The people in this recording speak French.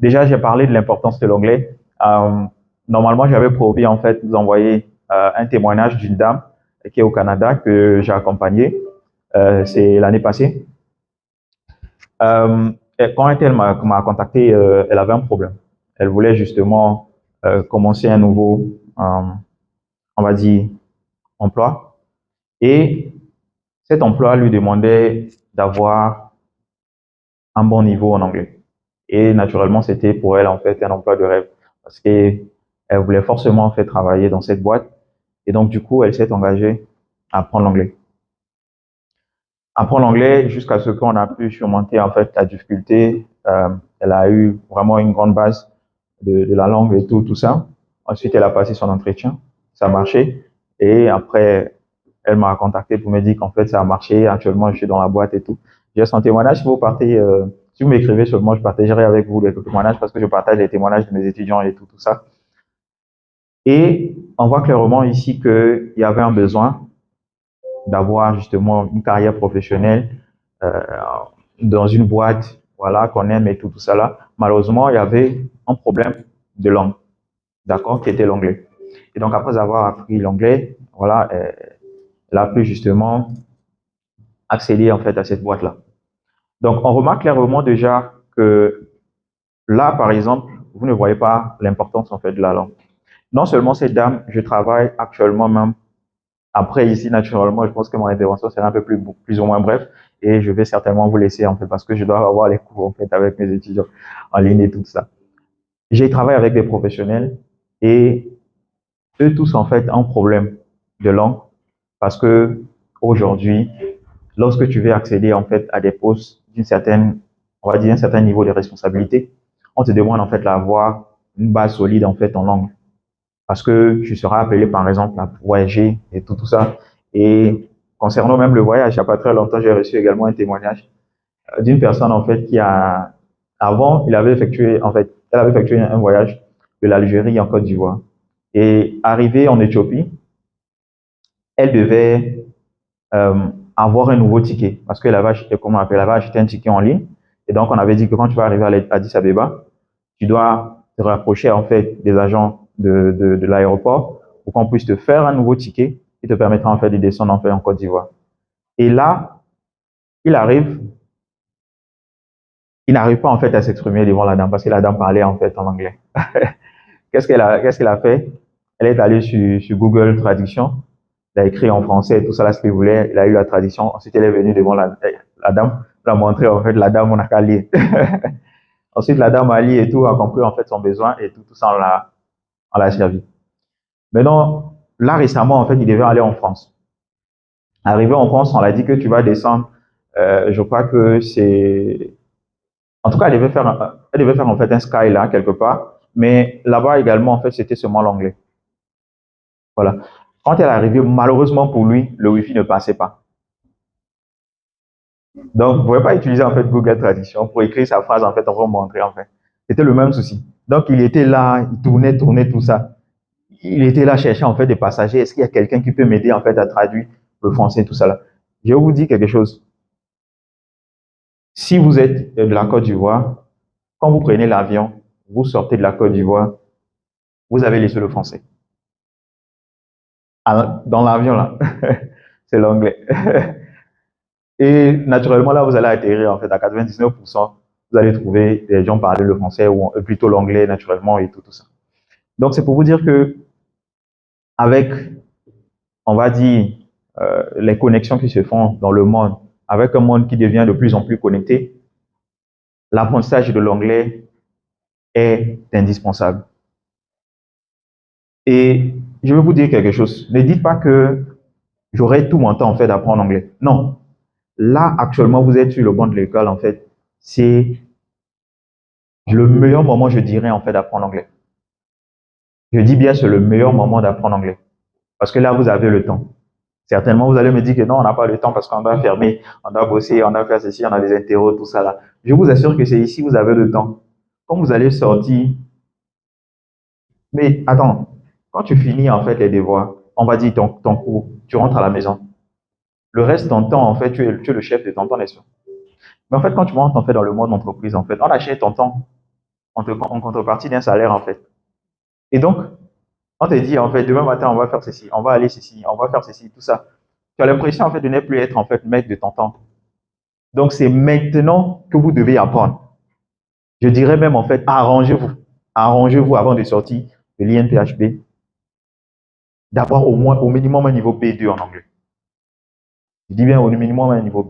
Déjà, j'ai parlé de l'importance de l'anglais. Euh, Normalement, j'avais promis en fait de vous envoyer un témoignage d'une dame qui est au Canada que j'ai accompagnée. C'est l'année passée. Et quand elle m'a contacté, elle avait un problème. Elle voulait justement commencer un nouveau, on va dire, emploi. Et cet emploi lui demandait d'avoir un bon niveau en anglais. Et naturellement, c'était pour elle en fait un emploi de rêve parce qu'elle voulait forcément en fait travailler dans cette boîte. Et donc du coup, elle s'est engagée à apprendre l'anglais. Apprendre l'anglais jusqu'à ce qu'on a pu surmonter en fait la difficulté. Elle a eu vraiment une grande base de la langue et tout ça. Ensuite, elle a passé son entretien, ça a marché. Et après, elle m'a contacté pour me dire qu'en fait, ça a marché. Actuellement, je suis dans la boîte et tout. J'ai son témoignage. Si vous partez, si vous m'écrivez seulement, je partagerai avec vous les témoignages parce que je partage les témoignages de mes étudiants et tout ça. Et on voit clairement ici qu'il y avait un besoin d'avoir justement une carrière professionnelle euh, dans une boîte, voilà, qu'on aime et tout ça là. Malheureusement, il y avait un problème de langue, d'accord, qui était l'anglais. Et donc, après avoir appris l'anglais, voilà, elle a pu justement accéder en fait à cette boîte-là. Donc, on remarque clairement déjà que là, par exemple, vous ne voyez pas l'importance en fait de la langue. Non seulement cette dame, je travaille actuellement même. Après, ici, naturellement, je pense que mon intervention sera un peu plus ou moins bref et je vais certainement vous laisser en fait parce que je dois avoir les cours en fait avec mes étudiants en ligne et tout ça. J'ai travaillé avec des professionnels et eux tous en fait ont un problème de langue parce que aujourd'hui, lorsque tu veux accéder en fait à des postes d'une certaine, on va dire un certain niveau de responsabilité, on te demande en fait d'avoir une base solide en fait en langue parce que tu seras appelé par exemple à voyager et tout ça. Et concernant même le voyage, il n'y a pas très longtemps, j'ai reçu également un témoignage d'une personne en fait qui a, avant, elle avait effectué un voyage de l'Algérie en Côte d'Ivoire. Et arrivée en Éthiopie, elle devait euh, avoir un nouveau ticket parce qu'elle avait acheté, comment on appelle, elle avait acheté un ticket en ligne. Et donc, on avait dit que quand tu vas arriver à Addis Abeba, tu dois te rapprocher en fait des agents de l'aéroport pour qu'on puisse te faire un nouveau ticket qui te permettra en fait de descendre en fait en Côte d'Ivoire. Et là, il arrive, il n'arrive pas en fait à s'exprimer devant la dame parce que la dame parlait en fait en anglais. Qu'est-ce qu'elle a fait? Elle est allée sur Google Traduction. Elle a écrit en français et tout ça, là, ce qu'il voulait. Elle a eu la traduction. Ensuite, elle est venue devant la dame. Elle a montré, en fait, la dame, on a qu'à lire. Ensuite, la dame a lu et tout, a compris, en fait, son besoin et tout ça, on l'a servi. Maintenant, là, récemment, en fait, il devait aller en France. Arrivé en France, on l'a dit que tu vas descendre. Je crois que c'est, en tout cas, elle devait faire, en fait, un sky, là, quelque part. Mais là-bas également, en fait, c'était seulement l'anglais. Voilà. Quand elle est arrivée, malheureusement pour lui, le Wi-Fi ne passait pas. Donc, vous ne pouvez pas utiliser en fait Google Traduction pour écrire sa phrase en fait, on va montrer en fait. C'était le même souci. Donc, il était là, il tournait tout ça. Il était là cherchant en fait des passagers. Est-ce qu'il y a quelqu'un qui peut m'aider en fait à traduire le français tout ça là? Je vais vous dire quelque chose. Si vous êtes de la Côte d'Ivoire, quand vous prenez l'avion, vous sortez de la Côte d'Ivoire, vous avez laissé le français. Dans l'avion là, c'est l'anglais. Et naturellement, là, vous allez atterrir, en fait, à 99%, vous allez trouver des gens parler le français ou plutôt l'anglais, naturellement, et tout ça. Donc, c'est pour vous dire que, avec, on va dire, les connexions qui se font dans le monde, avec un monde qui devient de plus en plus connecté, l'apprentissage de l'anglais est indispensable. Et je vais vous dire quelque chose. Ne dites pas que j'aurai tout mon temps, en fait, d'apprendre l'anglais. Non. Là, actuellement, vous êtes sur le banc de l'école, en fait. C'est le meilleur moment, je dirais, en fait, d'apprendre l'anglais. Je dis bien, c'est le meilleur moment d'apprendre l'anglais. Parce que là, vous avez le temps. Certainement, vous allez me dire que non, on n'a pas le temps parce qu'on doit fermer, on doit bosser, on doit faire ceci, on a des interros, tout ça là. Je vous assure que c'est ici, vous avez le temps. Quand vous allez sortir, mais attends, quand tu finis en fait les devoirs, on va dire ton cours, tu rentres à la maison. Le reste de ton temps, en fait, tu es le chef de ton temps, n'est-ce pas? Mais en fait, quand tu rentres en fait dans le monde d'entreprise, en fait, on achète ton temps. en contrepartie d'un salaire, en fait. Et donc, on te dit, en fait, demain matin, on va faire ceci, on va aller ceci, on va faire ceci, tout ça. Tu as l'impression, en fait, de ne plus être, en fait, maître de ton temps. Donc, c'est maintenant que vous devez apprendre. Je dirais même, en fait, arrangez-vous. Arrangez-vous avant de sortir de l'INPHP, d'avoir au moins, au minimum, un niveau B2 en anglais. Je dis bien au minimum un niveau B2.